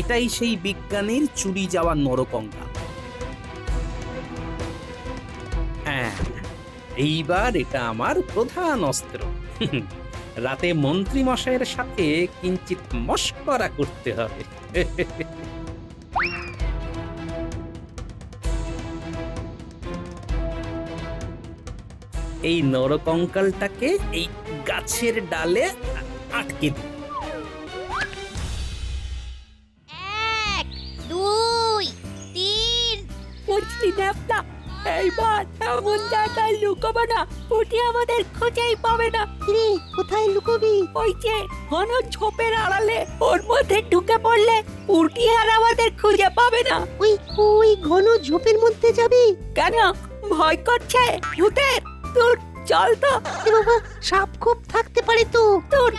এটাই সেই বিজ্ঞানীর চুরি যাওয়া নরকঙ্কাল। হ্যাঁ, এইবার এটা আমার প্রধান অস্ত্র। রাতে মন্ত্রী মশাইয়ের সাথে কিঞ্চিত মশকরা করতে হবে। এই নরকঙ্কালটাকে এই গাছের ডালে আটকে দিই। 1 2 3 বুঝলি ন্যাপলা, এইবার এমন জায়গায় লুকাবো না পুটি আমাদের খুঁজেই পাবে না। রে কোথায় লুকোবি? ওই যে ঘন ঝোপের আড়ালে, ওর মধ্যে ঢুকে পড়লে পুটি আর আমাদের খুঁজে পাবে না। ওই ওই ঘন ঝোপের মধ্যে যাবি? কেন, ভয় করছে ভূতের? তোর চল তো। এ বাবা, সাপ খুব থাকতে পারে তো। তোর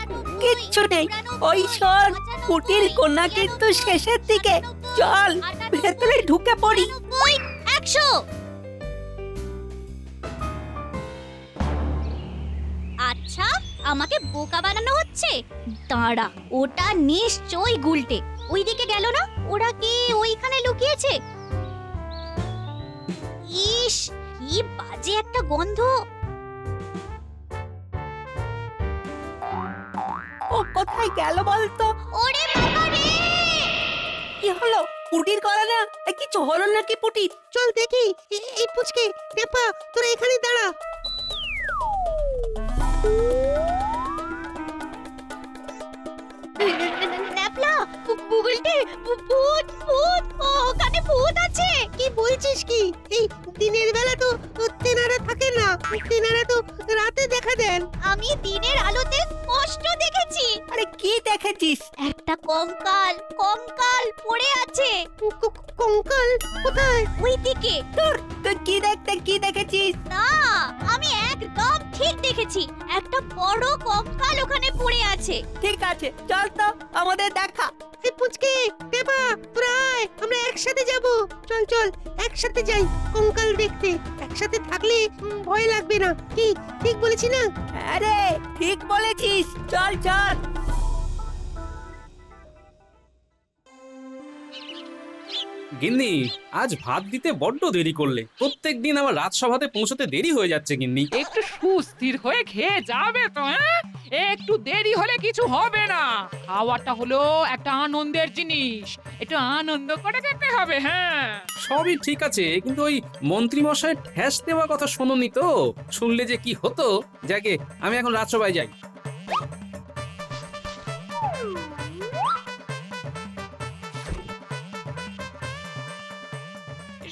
কিচ্ছু নেই। ওই শোন, পুটির কন্যা কিন্তু শেষের দিকে। চল ভেতরে ঢুকে পড়ি। 100 আচ্ছা, আমাকে বোকা বানানো হচ্ছে। দাঁড়া, ওটা নিশ্চয়ই গুলটে। ওইদিকে গেল না? ওরা কি ওইখানে লুকিয়েছে? ইস, কি বাজে একটা গন্ধ। ও কোথায় গেল বলতো? ওরে বাবা রে! কি হলো? পুটির গলা না? কিছু হলো নাকি পুটির? চল দেখি। এই পুচকে, টেপা, তোরা এখানে দাঁড়া। ন্যাপলা, গুলটে, ভূত ভূত, ওখানে ভূত আছে। কি বলছিস কি? এই দিনের বেলা তো তেনারা থাকে না, তেনারা তো রাতে দেখা দেন। আমি দিনের আলোতে স্পষ্ট দেখেছি। আরে কি দেখেছিস? একটা কঙ্কাল, কঙ্কাল পড়ে আছে কঙ্কাল কোথায়? ওইদিকে। তুই কি দেখেছিস? না, আমি একদম ঠিক দেখেছি। একটা বড় কঙ্কাল ওখানে পড়ে আছে। ঠিক আছে, চল তো, আমাদের দেখা। এই পুচকে, টেপা, তোরা আয়, আমরা একসাথে যাব। চল চল, একসাথে যাই কঙ্কাল দেখতে। একসাথে থাকলে ভয় লাগবে না। কি ঠিক বলেছি না? আরে ঠিক বলেছিস, চল চল। গিন্নি, আজ ভাত দিতে বড্ড দেরি করলে। প্রত্যেকদিন আমার রাজসভাতে পৌঁছতে দেরি হয়ে যাচ্ছে গিন্নি। একটু সুস্থির হয়ে খেয়ে যাবে তো, হ্যাঁ? একটু দেরি হলে কিছু হবে না। খাওয়াটা হলো একটা আনন্দের জিনিস, একটু আনন্দ করে খেতে হবে। হ্যাঁ, সবই ঠিক আছে, কিন্তু ওই মন্ত্রী মশাই ঠ্যাস দেওয়ার কথা শোনোনি তো? শুনলে যে কি হতো। যাকে, আমি এখন রাজসভায় যাই।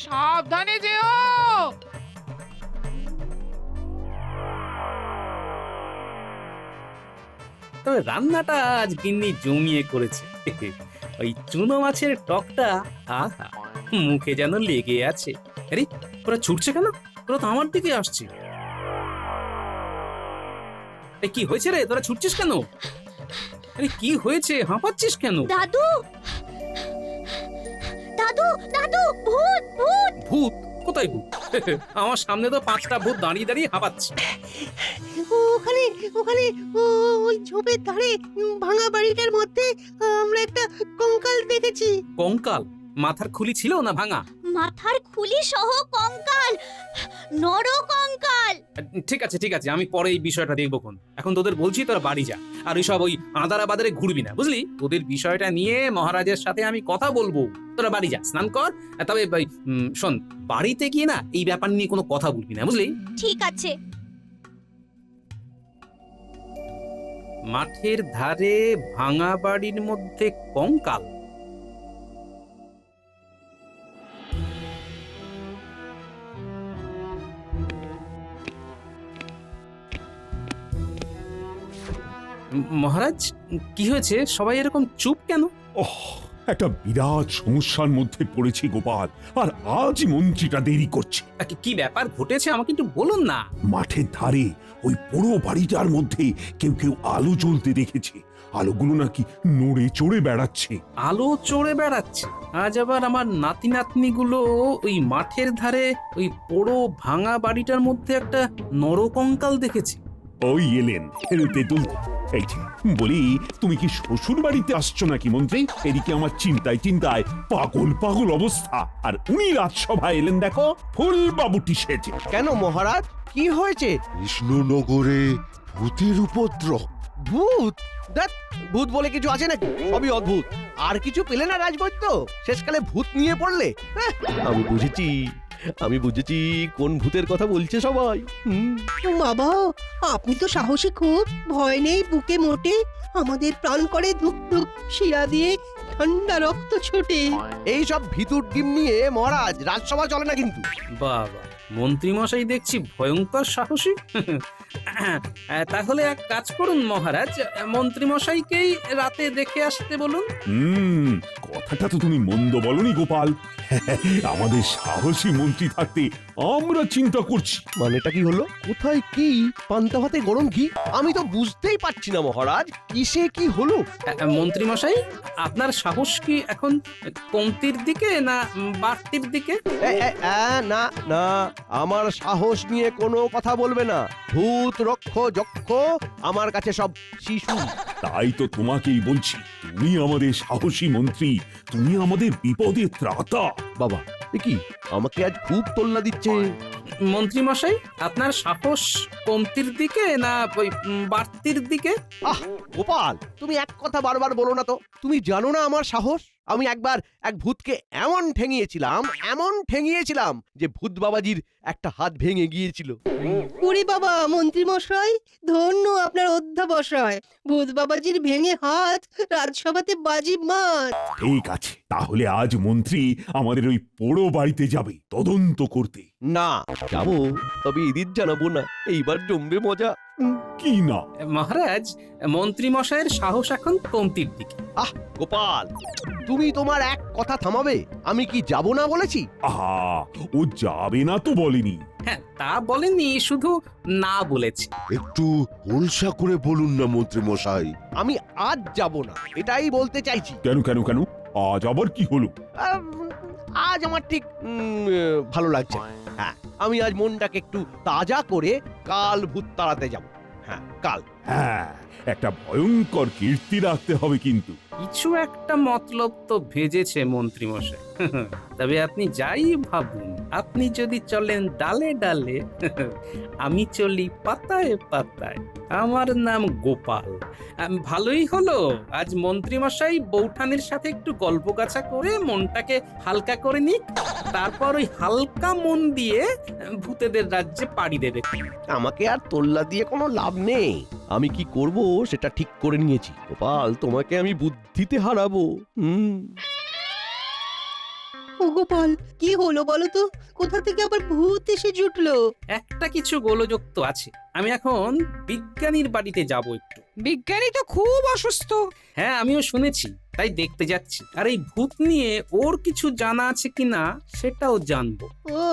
সাবধানে যেও। তবে রান্নাটা আজ গিন্নি জমিয়ে করেছে। ওই চুনো মাছের টকটা, আহা, মুখে যেন লেগে আছে। আরে ওরা ছুটছে কেন? ওরা তো আমার দিকে আসছে। এই কি হয়েছে রে, তোরা ছুটছিস কেন? আরে কি হয়েছে, হাঁপাচ্ছিস কেন? দাদু, দাদু, দাদু, ভূত ভূত। ভূত? কোথায় ভূত? আমার সামনে তো 5টা ভূত দাঁড়িয়ে দাঁড়িয়ে হাঁপাচ্ছে। ওখানে ওখানে ওই ঝোপের ধারে ভাঙা বাড়িটার মধ্যে আমরা একটা কঙ্কাল দেখেছি। কঙ্কাল? মাথার খুলি ছিল না ভাঙা? মাথার খুলি সহ কঙ্কাল, নর কঙ্কাল। ঠিক আছে ঠিক আছে, আমি পরে এই বিষয়টা দেখবো। এখন তোদের বলছি তোরা বাড়ি যা। আর ওইসব ওই আদারা বাদারে ঘুরবি না, বুঝলি? তোদের বিষয়টা নিয়ে মহারাজের সাথে আমি কথা বলবো। তোরা বাড়ি যা, স্নান কর। তবে শোন, বাড়িতে গিয়ে না এই ব্যাপার নিয়ে কোনো কথা বলবি না, বুঝলি? ঠিক আছে। মাঠের ধারে ভাঙা বাড়ির মধ্যে কঙ্কাল? মহারাজ, কি হয়েছে? সবাই এরকম চুপ কেন? ওহ, একটা বিরাট সমস্যার মধ্যে পড়েছি গোপাল, আর আজ মন্ত্রীটা দেরি করছে। কি ব্যাপার ঘটেছে আমাকে একটু বলুন না। মাঠের ধারে ওই পুরো বাড়িটার মধ্যে কেউ কেউ আলো জ্বলতে দেখেছে। আলোগুলো নাকি নড়ে চড়ে বেড়াচ্ছে। আলো চড়ে বেড়াচ্ছে? আজ আবার আমার নাতি নাতনিগুলো ওই মাঠের ধারে ওই পোড়ো ভাঙা বাড়িটার মধ্যে একটা নরকঙ্কাল দেখেছে। ওই এলেন তেঁতুল। এই যে বলি, তুমি কি শ্বশুর বাড়িতে আসছো নাকি মন্ত্রী? এদিকে আমার চিন্তায় চিন্তায় পাগল পাগল অবস্থা, আর উনি রাজসভায় এলেন দেখো ফুল বাবুটি সেজে। কেন মহারাজ, কি হয়েছে? কৃষ্ণনগরে ভূতের উপদ্রব। ভূত? দেখ, ভূত বলে কিছু আছে নাকি? সবই অদ্ভুত। আর কিছু পেলে না রাজবৈদ্য? শেষকালে ভূত নিয়ে পড়লে? আমি বুঝেছি কোন ভূতের কথা বলছে সবাই। বাবা, আপনি তো সাহসী খুব, ভয় নেই বুকে মোটে। আমাদের প্রাণ করে ধুক ধুক, শিরা দিয়ে ঠান্ডা রক্ত ছোটে। এই সব ভিতুর ডিম নিয়ে মহারাজ রাজসভা চলে না কিন্তু। বাবা, মন্ত্রীমশাই দেখছি ভয়ঙ্কর সাহসী। তাহলে এক কাজ করুন মহারাজ, মন্ত্রীমশাইকেই রাতে দেখে আসতে বলুন। কথাটা তো তুমি মন্দ বলনি গোপাল। আমাদের সাহসী মন্ত্রী থাকতে আমরা চিন্তা করছি। মানেটা কি হলো? কোথায় কি? পান্তা ভাতে গরম ঘি? আমি তো বুঝতেই পারছি না মহারাজ, কিসে কি হলো? মন্ত্রীমশাই, আপনার সাহস কি এখন কমতির দিকে না বাড়তির দিকে? না না, আমার সাহস নিয়ে কোনো কথা বলবে না। ভূত রক্ষ যক্ষ আমার কাছে সব শিশু। তাই তো তোমাকেই বলছি, তুমি আমাদের সাহসী মন্ত্রী, তুমি আমাদের বিপদে ত্রাতা। বাবা, এ কি আমাকে আজ খুব তোল্লা দিচ্ছে? মন্ত্রীমশাই, আপনার সাহস কমতির দিকে না ওই বাড়তির দিকে? আহ গোপাল, তুমি এক কথা বারবার বলো না তো। তুমি জানো না আমার সাহস? আমি একবার এক ভূতকে এমন ঠেঙিয়েছিলাম যে ভূত বাবাজির একটা হাত ভেঙে গিয়েছিল। ওরে বাবা, মন্ত্রী মশাই, ধন্য আপনার অধ্যাবসায়। ভূত বাবাজির ভেঙে হাত রাজসভাতে বাজি মার। ঠিক আছে, তাহলে আজ মন্ত্রী আমাদের ওই পোড়ো বাড়িতে যাবে তদন্ত করতে। না যাবো, তবে এদিন জানাবো না। এইবার জমবে মজা। কি না? মহারাজ, মন্ত্রীমশাইয়ের সাহস এখন কমতির দিকে। আহ গোপাল, তুমি তোমার এক কথা থামাবে? আমি কি যাব না বলেছি? আহা, ও যাবে না তো বলেনি। হ্যাঁ, তা বলেননি, শুধু না বলেছে। একটু হোলসা করে বলুন না মন্ত্রী মশাই। আমি আজ যাব না, এটাই বলতে চাইছি। কেন কেন কেন? আজ আবার কি হলো? আজ আমার ঠিক ভালো লাগছে না। হ্যাঁ, আমি আজ মনটাকে একটু তাজা করে কাল ভূত তাড়াতে যাব। হ্যাঁ, কাল। হ্যাঁ, একটা ভয়ঙ্কর কীর্তি রাখতে হবে কিন্তু। কিছু একটা মতলব তো ভেজেছে মন্ত্রীমশাই। তবে আপনি যাই ভাবুন, আপনি যদি চলেন ডালে ডালে, আমি চলি পাতায় পাতায়। আমার নাম গোপাল। ভালোই হলো আজ মন্ত্রীমশাই বৌঠানের সাথে একটু গল্প গাছা করে মনটাকে হালকা করে নিক, তারপর ওই হালকা মন দিয়ে ভূতেদের রাজ্যে পাড়ি দেবে। আমাকে আর তোল্লা দিয়ে কোনো লাভ নেই। আমি কি করব সেটা ঠিক করে নিয়েছি। গোপাল, তোমাকে আমি বুদ্ধিতে হারাবো। ও গোপাল, কি হলো বলো তো? কোথা থেকে আবার ভূত এসে জুটলো? একটা কিছু গোলযোগ তো আছে। আমি এখন বিজ্ঞানীর বাড়িতে যাব একটু। বিজ্ঞানী তো খুব অসুস্থ। হ্যাঁ, আমিও শুনেছি, তাই দেখতে যাচ্ছি। আর এই ভূত নিয়ে ওর কিছু জানা আছে কিনা সেটাও জানবো। ও,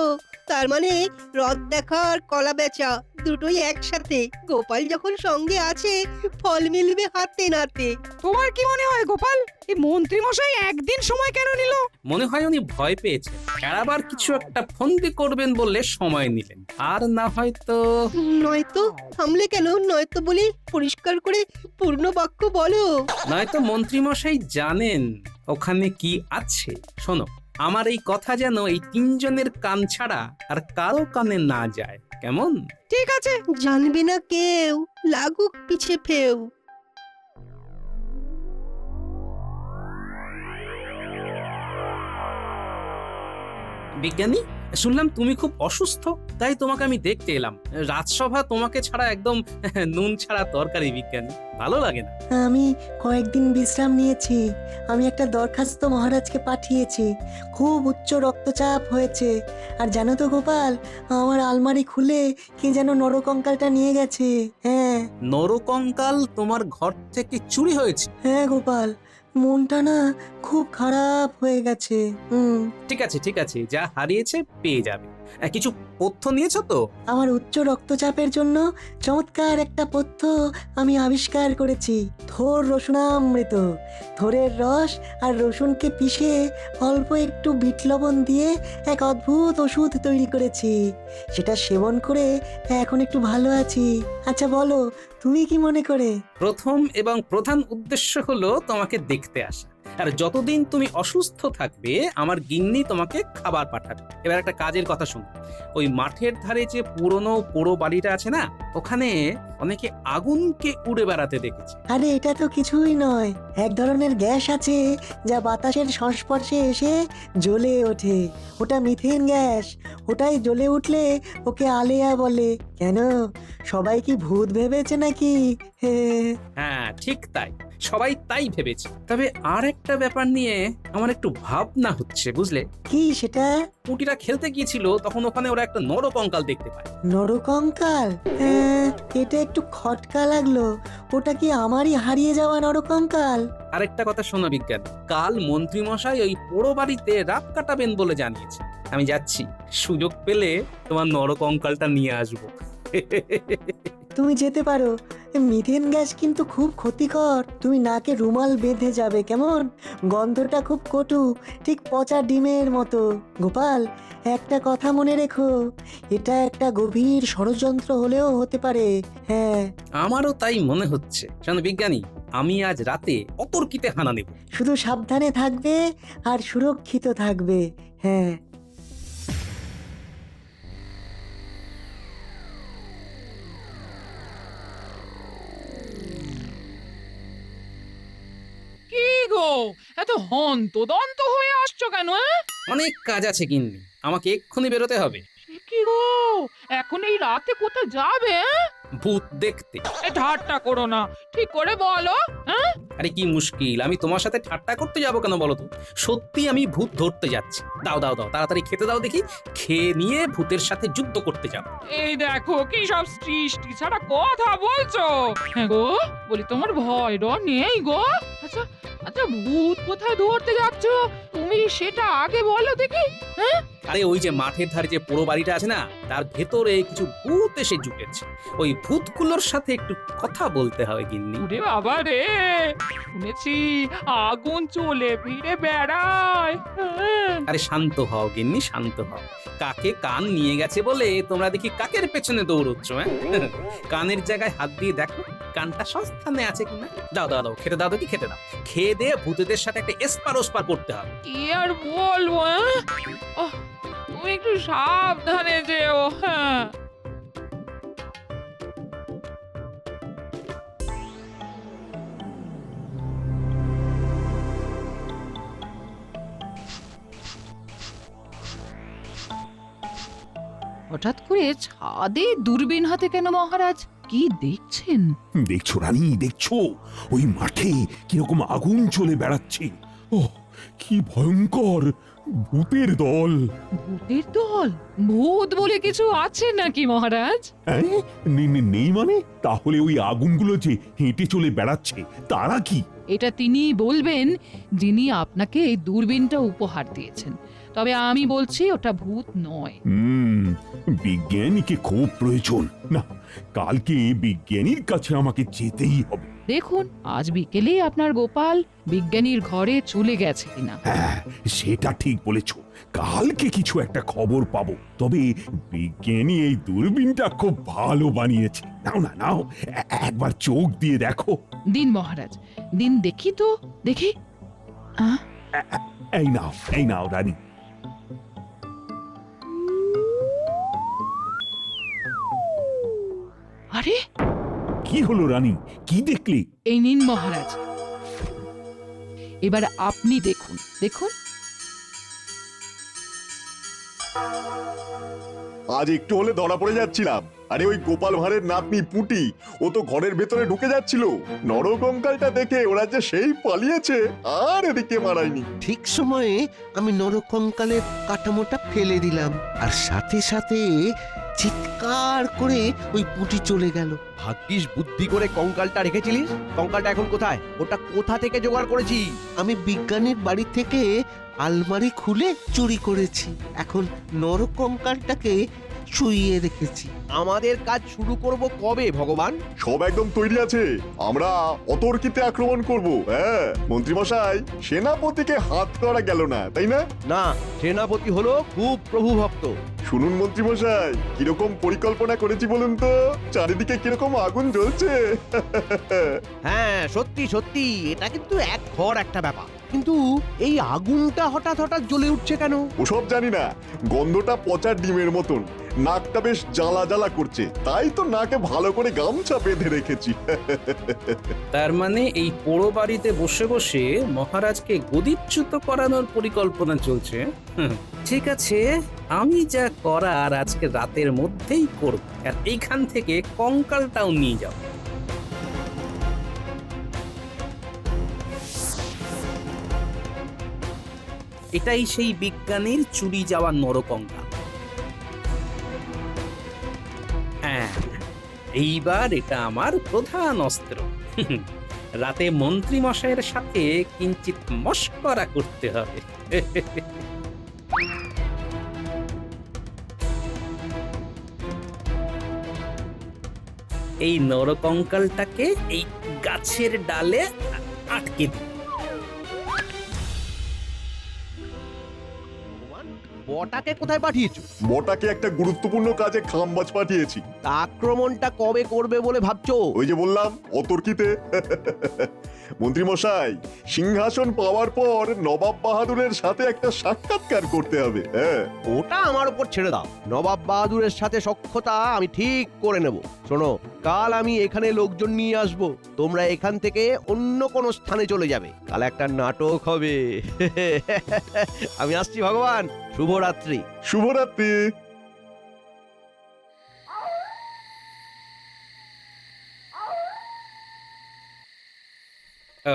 তার মানে রথ দেখা আর কলা বেচা দুটোই একসাথে। গোপাল যখন সঙ্গে আছে, ফল মিলবে হাতে নাতে। তোমার কি মনে হয় গোপাল, এই মন্ত্রী মশাই একদিন সময় কেন নিল? মনে হয় উনি ভয় পেয়েছেন, আবার কিছু একটা ফন্দি করবেন বললে সময় নিলেন। আর না হয়তো নয়তো থামলে কেন? নয়তো বলি পরিষ্কার করে পূর্ণ বাক্য বলো। নয়তো মন্ত্রীমশাই জানেন ওখানে কি আছে। শোনো, আমার এই কথা যেন এই তিনজনের কান ছাড়া আর কারো কানে না যায়, কেমন? ঠিক আছে। জানবে না কেউ, লাগুক পিছে ফেউ। বিজ্ঞানী, শুনলাম তুমি খুব অসুস্থ, তাই তোমাকে আমি দেখতে এলাম। রাজসভা তোমাকে ছাড়া একদম নুন ছাড়া তরকারি। বিজ্ঞানী, ভালো লাগে না? আমি কয়েকদিন বিশ্রাম নিয়েছি। আমি একটা দরখাস্ত মহারাজকে পাঠিয়েছি। খুব উচ্চ রক্তচাপ হয়েছে। আর জানো তো গোপাল, আমার আলমারি খুলে কে যেন নরকঙ্কালটা নিয়ে গেছে। হ্যাঁ নরকঙ্কাল তোমার ঘর থেকে চুরি হয়েছে? হ্যাঁ গোপাল, মনটা না খুব খারাপ হয়ে গেছে। ঠিক আছে, ঠিক আছে, যা হারিয়েছে পেয়ে যাবে। কিছু পথ্য নিয়েছো তো? আমার উচ্চ রক্তচাপের জন্য চমৎকার একটা পথ্য আমি আবিষ্কার করেছি। থোর রসুনামৃত। থোরের রস আর রসুনকে পিষে অল্প একটু বিট লবণ দিয়ে এক অদ্ভুত ওষুধ তৈরি করেছি। সেটা সেবন করে এখন একটু ভালো আছি। আচ্ছা বলো, তুমি কি মনে করে? প্রথম এবং প্রধান উদ্দেশ্য হলো তোমাকে দেখতে আসা। আর যতদিন তুমি অসুস্থ থাকবে আমার গিন্নি তোমাকে খাবার পাঠাবে। এবার একটা কাজের কথা শুনো, ওই মাঠের ধারে যে পুরনো পোড়ো বাড়িটা আছে না, ওখানে অনেকে আগুনকে উড়ে বেড়াতে দেখেছে। আরে এটা তো কিছুই নয়, এক ধরনের গ্যাস আছে যা বাতাসের সংস্পর্শে এসে জ্বলে ওঠে। ওটা মিথেন গ্যাস। ওটাই জ্বলে উঠলে ওকে আলেয়া বলে। কেন, সবাই কি ভূত ভেবেছে নাকি? হ্যাঁ ঠিক তাই, সবাই তাই ভেবেছে। তবে আর একটা ব্যাপার নিয়ে আমার একটু ভাবনা হচ্ছে, বুঝলে? কি সেটা? পুটিরা খেলতে গিয়েছিল, তখন ওখানে ওরা একটা নরকঙ্কাল দেখতে পায়। নরকঙ্কাল? এটা একটু খটকা লাগলো। ওটা কি আমারই হারিয়ে যাওয়া নরকঙ্কাল? আরেকটা কথা শোনো বিজ্ঞান, কাল মন্ত্রীমশাই ওই পোড়ো বাড়িতে রাত কাটাবেন বলে জানিয়েছে। আমি যাচ্ছি, সুযোগ পেলে তোমার নরকঙ্কালটা নিয়ে আসবো। তুমি যেতে পারো, মিথেন গ্যাস কিন্তু খুব ক্ষতিকর। তুমি নাকে রুমাল বেঁধে যাবে, কেমন? গন্ধটা খুব কটু, ঠিক পচা ডিমের মতো। গোপাল, একটা কথা মনে রেখো, এটা একটা গভীর ষড়যন্ত্র হলেও হতে পারে। হ্যাঁ, আমারও তাই মনে হচ্ছে। শোনো বিজ্ঞানী, আমি আজ রাতে অতর্কিতে হানা নেব। শুধু সাবধানে থাকবে আর সুরক্ষিত থাকবে। হ্যাঁ। কি গো, এত হন্তদন্ত হয়ে আসছো কেন? অনেক কাজ আছে গিন্নি, আমাকে এক্ষুনি বেরোতে হবে। কি গো, এখন এই রাতে কোথায় যাবে? ভূত দেখতে। ঠাট্টা করো না, ঠিক করে বলো। আরে কি মুশকিল, আমি তোমার সাথে ঠাট্টা করতে যাবো কেন বলো তো? সত্যি আমি ভূত ধরতে যাচ্ছি। দাও দাও দাও, তাড়াতাড়ি খেতে দাও দেখি। খেয়ে নিয়ে ভূতের সাথে যুদ্ধ করতে যাবো। এই দেখো কি সব সৃষ্টি ছাড়া কথা বলছো। হ্যাঁ গো, বলি তোমার ভয় ডর নেই গো? আচ্ছা আচ্ছা, ভূত কোথায় ধরতে যাচ্ছ তুমি সেটা আগে বলো দেখি। আরে ওই যে মাঠের ধারে যে পোড়ো বাড়িটা আছে না, তার ভেতরে কিছু ভূত এসে জুটেছে। ওই ভূতগুলোর সাথে একটু কথা বলতে হবে গিন্নি। ওরে বাবা রে, শুনেছি আগুন চলে ফিরে বেড়ায়। আরে শান্ত হও গিন্নি, শান্ত হও। কাকে কান নিয়ে গেছে বলে তোমরা দেখি কাকের পেছনে দৌড়চ্ছ। হ্যাঁ, কানের জায়গায় হাত দিয়ে দেখো কানটা সস্থানে আছে কিনা। দাও দাও দাও, খেতে দাও দেখি, খেতে দাও। খেয়ে দিয়ে ভূতেদের সাথে একটা এসপার ওসপার করতে হবে। কি আর বলবো, তুমি একটু সাবধানে যেও। হ্যাঁ, হঠাৎ করে ছাদে দূরবীন হাতে কেন মহারাজ? কি দেখছেন? দেখছো রানী, দেখছো ওই মাঠে কিরকম আগুন চলে বেড়াচ্ছে। ও কি ভয়ঙ্কর ভূতের দল। ভূতের দল? ভূত বলে কিছু আছে নাকি মহারাজ? হ্যাঁ, নেই মানে? তাহলে ওই আগুনগুলো যে হেঁটে চলে বেড়াচ্ছে তারা কি? এটা তিনি বলবেন যিনি আপনাকে এই দূরবীনটা উপহার দিয়েছেন। তবে আমি বলছি ওটা ভূত নয়। বিজ্ঞানীকে খুব প্রয়োজন। না, কালকে বিজ্ঞানীর কাছে আমাকে যেতেই হবে। দেখুন আজ বিকেলে আপনার গোপাল বিজ্ঞানীর ঘরে চলে গেছে কিনা। হ্যাঁ, সেটা ঠিক বলেছ। কালকে কিছু একটা খবর পাবো। তবে বিজ্ঞানী এই দূরবীনটা খুব ভালো বানিয়েছে। নাও না নাও, একবার চোখ দিয়ে দেখো। দিন মহারাজ, দিন দেখি তো, দেখি। এই নাও রানী। আরে কি হলো রানী, কি দেখলে? এই নিন মহারাজ, এবার আপনি দেখুন, দেখুন। আজ একটু হলে ধরা পড়ে যাচ্ছিলাম। আরে ওই গোপাল ভাঁড়ের নাতনি পুটি, ও তো ঘরের ভেতরে ঢুকে যাচ্ছিল। নরকঙ্কালটা দেখে ওরা যে সেই পালিয়েছে, আর এদিকে মারায়নি। ঠিক সময়ে আমি নরকঙ্কালের কাঠামোটা ফেলে দিলাম, আর সাথে সাথে চিৎকার করে ওই পুঁটি চলে গেল। ভাগ্যিস বুদ্ধি করে কঙ্কালটা রেখেছিলিস। কঙ্কালটা এখন কোথায়? ওটা কোথা থেকে জোগাড় করেছি? আমি বিজ্ঞানীর বাড়ি থেকে আলমারি খুলে চুরি করেছি। এখন নরকঙ্কালটাকে শুইয়ে রেখেছি। আমাদের কাজ শুরু করব কবে ভগবান? সব একদম তৈরি আছে। আমরা অতর্কিতে আক্রমণ করব। হ্যাঁ মন্ত্রীমশাই, সেনাপতিকে হাত করা গেল না, তাই না? না, সেনাপতি হলো খুব প্রভু ভক্ত। শুনুন মন্ত্রীমশাই, কিরকম পরিকল্পনা করেছি বলুন তো? চারিদিকে কিরকম আগুন জ্বলছে। হ্যাঁ সত্যি সত্যি, এটা কিন্তু এক ঘর একটা ব্যাপার। কিন্তু এই আগুনটা হঠাৎ হঠাৎ জ্বলে উঠছে কেন? ওসব জানি না, গন্ধটা পচা ডিমের মতন, নাকটা বেশ জ্বালা জ্বালা করছে, তাই তো নাকে ভালো করে গামছা বেঁধে রেখেছি। তার মানে এই পোড়ো বাড়িতে বসে বসে মহারাজকে গদিচ্যুত করানোর পরিকল্পনা চলছে। ঠিক আছে, আমি যা করার আজকে রাতের মধ্যেই করব, আর এইখান থেকে কঙ্কালটাও নিয়ে যাব। এটাই সেই বিজ্ঞানীর চুরি যাওয়া নরকঙ্কাল। হ্যাঁ, এইবার এটা আমার প্রধান অস্ত্র। রাতে মন্ত্রী মশাইয়ের সাথে কিঞ্চিত মশকরা করতে হবে। এই নরকঙ্কালটাকে এই গাছের ডালে আটকে দিই। বটাকে কোথায় পাঠিয়েছো? বটাকে একটা গুরুত্বপূর্ণ কাজে খামবাজ পাঠিয়েছি। তা আক্রমণটা কবে করবে বলে ভাবছো? ওই যে বললাম, অতর্কিতে। মন্ত্রীমশাই, সিংহাসন পাওয়ার পর নবাব বাহাদুরের সাথে একটা সাক্ষাৎকার করতে হবে। হ্যাঁ, ওটা আমার উপর ছেড়ে দাও। নবাব বাহাদুরের সাথে সখ্যতা আমি ঠিক করে নেব। শোনো, কাল আমি এখানে লোকজন নিয়ে আসব, তোমরা এখান থেকে অন্য কোনো স্থানে চলে যাবে। কাল একটা নাটক হবে। আমি আসছি ভগবান, শুভরাত্রি। শুভরাত্রি।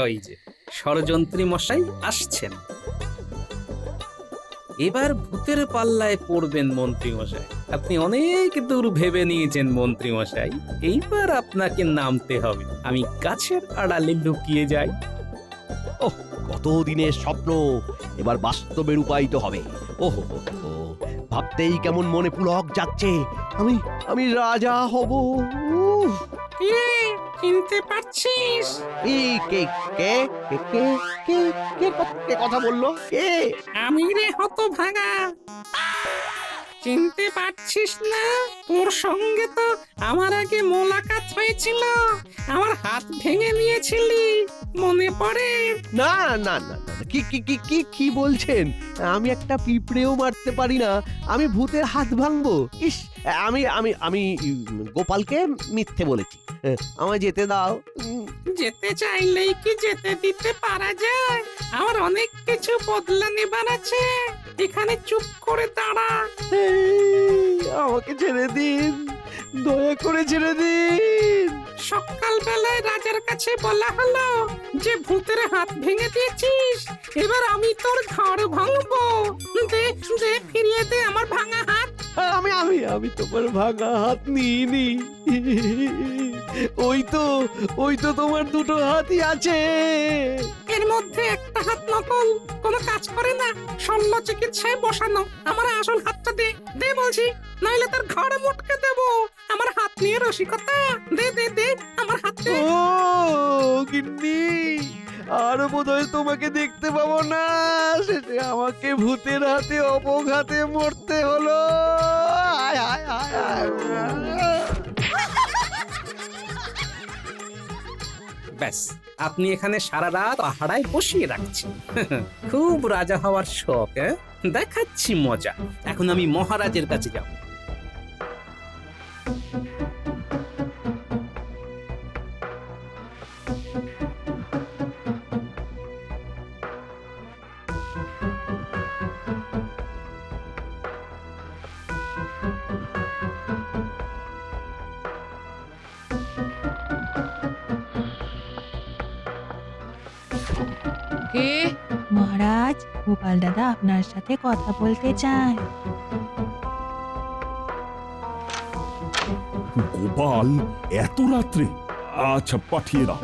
ওই যে ষড়যন্ত্রী মশাই আসছেন। এবার ভূতের পাল্লায় পড়বেন মন্ত্রী মশাই। আপনি অনেক দূর ভেবে নিয়েছেন মন্ত্রী মশাই, এইবার আপনাকে নামতে হবে। আমি গাছের আড়ালে লুকিয়ে যাই। ওহ, কত দিনের স্বপ্ন এবার বাস্তবে রূপায়িত হবে। ওহো, ভাবতেই কেমন মনে পুলক যাচ্ছে। আমি আমি রাজা হব। উফ! চিনতে পারছিস? এই কে কে কে কে কে কে কে কথা বললো? কে? আমি রে হতভাগা, চিনতে পারছিস না? তোর সঙ্গে তো আমার আগে মোলাকাত হয়েছিল, আমার হাত ভেঙে নিয়েছিলি, মনে পড়ে? না না না না, কি কি কি কি কি বলছেন? আমি একটা পিঁপড়েও মারতে পারি না, আমি ভূতের হাত ভাঙবো? ইস, আমি আমি আমি গোপালকে মিথ্যে বলেছি। আমায় যেতে দাও। যেতে চাইলেই কি যেতে দিতে পারা যায়? আমার অনেক কিছু বদলা নেবার আছে, এখানে চুপ করে দাঁড়া। আমাকে ছেড়ে দিন, দয়া করে ছেড়ে দিন। সকাল বেলায় রাজার কাছে বলা হলো যে ভূতের হাত ভেঙে দিয়েছিস, এবার আমি তোর ঘর ভাঙবো। দে দে, ফিরিয়ে দে আমার ভাঙা হাত। আমি আমি আমি তোমার ভাঙা হাত নিইনি। ওই তো তোমার দুটো হাতই আছে। এর মধ্যে একটা হাত নকল, কোনো কাজ করে না, শল্য চিকিৎসায় বসানো। আমার আসল হাতটা দে, দে বলছি, নইলে তোর ঘরে মুটকে দেবো। আমার হাত নিয়ে রসিকতা, দে দে দে আমার হাত দে। ও গিন্নি, আর বোধহয় তোমাকে দেখতে পাবো না। শেষে আমাকে ভূতের হাতে অপঘাতে মরতে হলো। আয় আয় আয় আয়। ব্যাস, আপনি এখানে সারা রাত আহারায় বসিয়ে রাখছেন। খুব রাজা হওয়ার শখ, দেখাচ্ছি মজা। এখন আমি মহারাজের কাছে যাব। কে? মহারাজ, গোপাল দাদা আপনার সাথে কথা বলতে চায়। গোপাল এত রাত্রে? আচ্ছা, পাঠিয়ে দাও।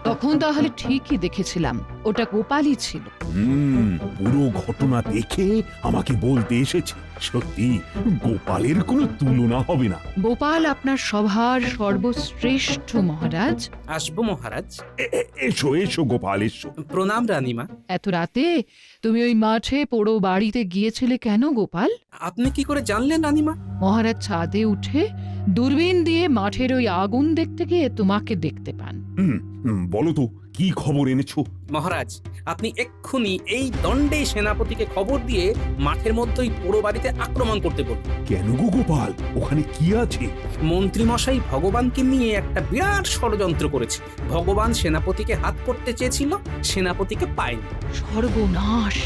তখন তাহলে ঠিকই দেখেছিলাম, ওটা গোপালই ছিল। পুরো ঘটনা দেখে আমাকে বলতে এসেছে। সত্যি গোপালের কোনো তুলনা হবে না। গোপাল আপনার সভার সর্বশ্রেষ্ঠ মহারাজ। আসবো মহারাজ। এসো এসো গোপাল, এসো। প্রণাম রানীমা। এত রাতে তুমি ওই মাঠে পোড়ো বাড়িতে গিয়েছিলে কেন গোপাল? আপনি কি করে জানলেন রানীমা? মহারাজ ছাদে উঠে দূরবীন দিয়ে মাঠের ওই আগুন দেখতে গিয়ে তোমাকে দেখতে পান। বলো তো কি খবর এনেছো? মহারাজ, আপনি এক্ষুনি এই দণ্ডে সেনাপতিকে খবর দিয়ে মাঠের মধ্যেই পুরো বাড়িতে আক্রমণ করতে বলুন। কেন গো গোপাল, ওখানে কি আছে? মন্ত্রীমশাই ভগবানকে নিয়ে একটা বিরাট ষড়যন্ত্র করেছে। ভগবান সেনাপতিকে হাত করতে চেয়েছিল, সেনাপতিকে পায়নি। সর্বনাশ!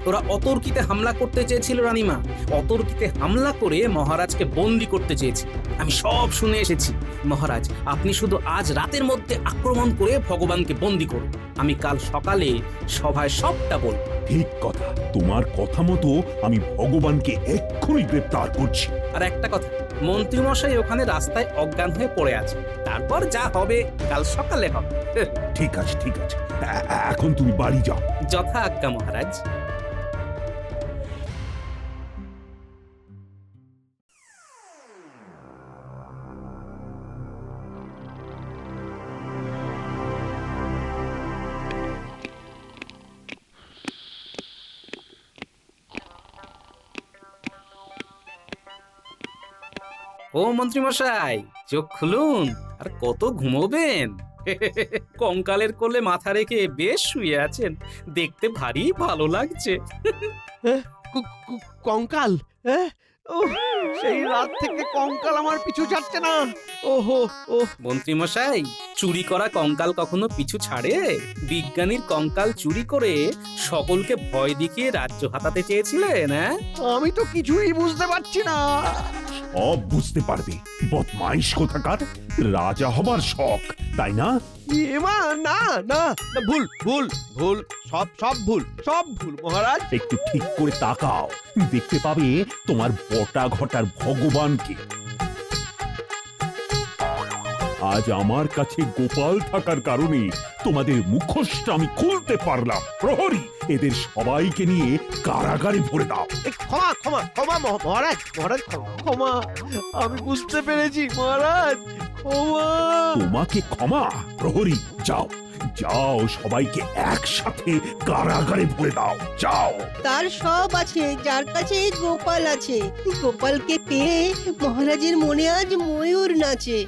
ওরা অতর্কিতে হামলা করতে চেয়েছিল রানীমা। অতর্কিতে হামলা করে মহারাজকে বন্দি করতে চেয়েছে। আমি সব শুনে এসেছি। মহারাজ, আপনি শুধু আজ রাতের মধ্যে আক্রমণ করে ভগবানকে বন্দি করুন। আমি কাল সকালে সভায় সবটা বলব। ঠিক কথা, তোমার কথা মতো আমি ভগবানকে এক্ষুনি গ্রেপ্তার করছি। আর একটা কথা, মন্ত্রীমশাই ওখানে রাস্তায় অজ্ঞান হয়ে পড়ে আছে। তারপর যা হবে কাল সকালে হবে। ঠিক আছে ঠিক আছে, এখন তুমি বাড়ি যাও। যথা আজ্ঞা মহারাজ। ও মন্ত্রীমশাই, চোখ খুলুন। আর কত ঘুমোবেন? কঙ্কালের কোলে মাথা রেখে বেশ শুয়ে আছেন, দেখতে ভারী ভালো লাগছে। কঙ্কাল? সেই রাত থেকে কঙ্কাল আমার পিছু ছাড়ছে না। ওহো ও মন্ত্রীমশাই, চুরি করা কঙ্কাল কখনো পিছু ছাড়ে? বিজ্ঞানীর কঙ্কাল চুরি করে সকলকে ভয় দেখিয়ে রাজ্য হাতাতে চেয়েছিলেন, হ্যাঁ? আমি তো কিছুই বুঝতে পারছি না। সব বুঝতে পারবে, বদমাইশ কোথাকার। রাজা হবার শখ, তাই না? এমা না না না, ভুল ভুল ভুল, সব সব ভুল, সব ভুল মহারাজ। একটু ঠিক করে তাকাও, দেখতে পাবে তোমার বটা ঘটার ভগবানকে। আজ আমার কাছে গোপাল থাকার কারণে তোমাদের মুখোশটা আমি খুলতে পারলাম। প্রহরী, এদের সবাইকে নিয়ে কারাগারে ভরে দাও। ক্ষমা ক্ষমা ক্ষমা মহারাজ, মহারাজ ক্ষমা, আমি বুঝতে পেরেছি মহারাজ, ক্ষমা। তোমাকে ক্ষমা? প্রহরী, যাও যাও, সবাইকে একসাথে কারাগারে ভরে দাও, যাও। তার সব আছে, যার কাছে গোপাল আছে। গোপালকে পেয়ে মহারাজের মনে আজ ময়ূর নাচে।